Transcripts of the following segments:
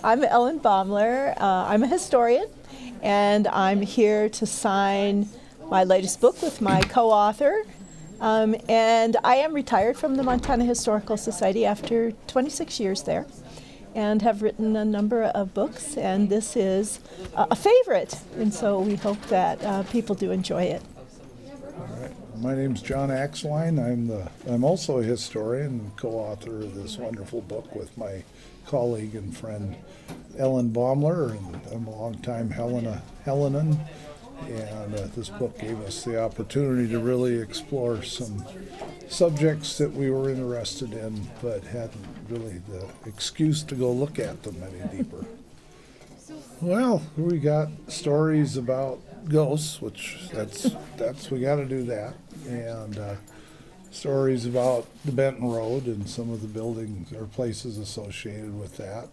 I'm Ellen Baumler. I'm a historian, and I'm here to sign my latest book with my co-author. And I am retired from the Montana Historical Society after 26 years there, and have written a number of books, and this is a favorite, and so we hope that people do enjoy it. All right. My name's John Axline. I'm also a historian and co-author of this wonderful book with my colleague and friend Ellen Baumler, and I'm a longtime Helenan. And this book gave us the opportunity to really explore some subjects that we were interested in, but hadn't really the excuse to go look at them any deeper. Well, we got stories about ghosts, which that's we got to do that, and stories about the Benton Road and some of the buildings or places associated with that.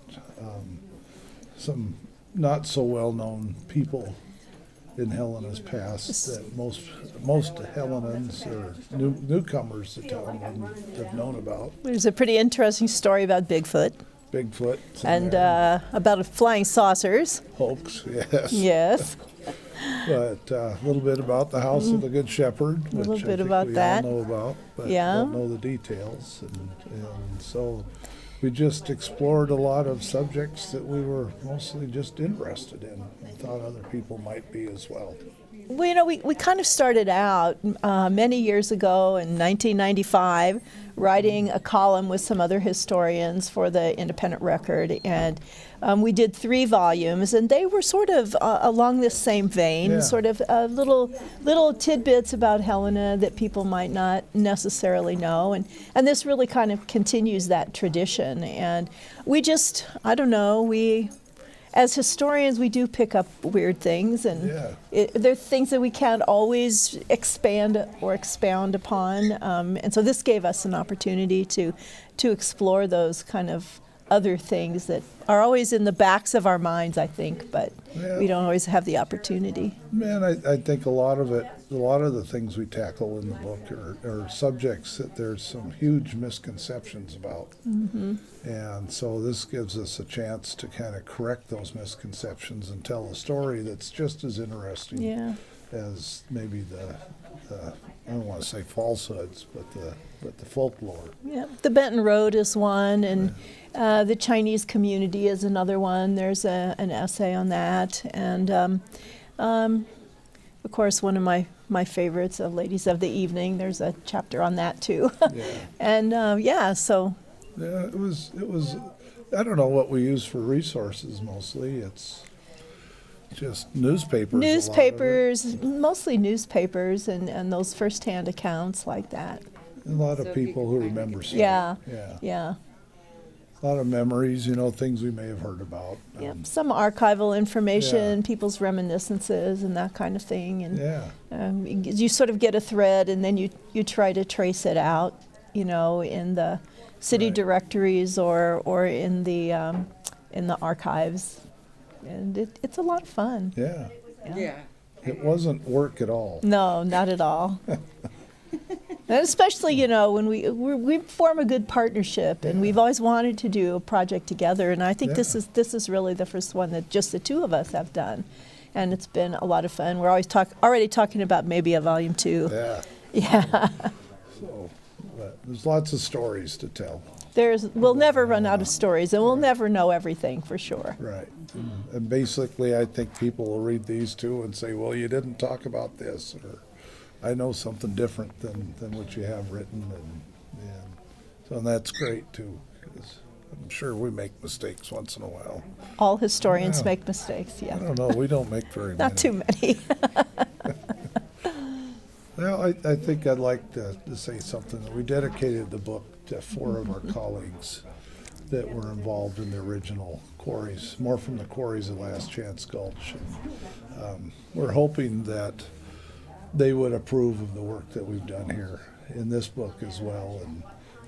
Some not so well-known people in Helena's past that most Helenans or newcomers to town have known about. There's a pretty interesting story about Bigfoot. And about flying saucers. Hoax, yes. Yes. But a little bit about the House of the Good Shepherd, which I think we all know about, but don't know the details. And so we just explored a lot of subjects that we were mostly just interested in and thought other people might be as well. Well, we kind of started out many years ago in 1995 writing a column with some other historians for the Independent Record, and we did 3 volumes, and they were sort of along this same vein, sort of little tidbits about Helena that people might not necessarily know, and this really kind of continues that tradition. And we just, I don't know, as historians, we do pick up weird things, and there are things that we can't always expand or expound upon. And so this gave us an opportunity to explore those kind of other things that are always in the backs of our minds, I think, but we don't always have the opportunity. Man, I think a lot of the things we tackle in the book are subjects that there's some huge misconceptions about. Mm-hmm. And so this gives us a chance to kind of correct those misconceptions and tell a story that's just as interesting as maybe the I don't want to say falsehoods, but the folklore. Yeah, the Benton Road is one, and the Chinese community is another one. There's an essay on that, and of course one of my favorites, Ladies of the Evening. There's a chapter on that too. And so. Yeah, it was. I don't know what we use for resources mostly. It's just newspapers. Mostly newspapers, and those first-hand accounts like that. A lot of people who remember stuff. Yeah. A lot of memories, things we may have heard about. Some archival information, people's reminiscences, and that kind of thing. And you sort of get a thread, and then you try to trace it out, in the city directories or in the archives. And it's a lot of fun. Yeah. It wasn't work at all. No, not at all. And especially, when we form a good partnership, and we've always wanted to do a project together, and I think this is really the first one that just the two of us have done, and it's been a lot of fun. We're always already talking about maybe a volume 2. Yeah. So, but there's lots of stories to tell. We'll never run out of stories, and we'll never know everything for sure. Right. And basically, I think people will read these two and say, well, you didn't talk about this, or I know something different than what you have written. And that's great, too, because I'm sure we make mistakes once in a while. All historians make mistakes, I don't know. We don't make very many. Not too many. Well, I think I'd like to say something. We dedicated the book to 4 of our colleagues that were involved in the original quarries, more from the quarries of Last Chance Gulch. And, we're hoping that they would approve of the work that we've done here in this book as well.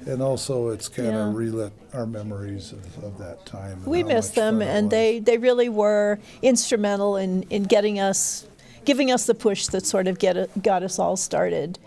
And also it's kind of relit our memories of that time. We miss them, and they really were instrumental in giving us the push that sort of got us all started.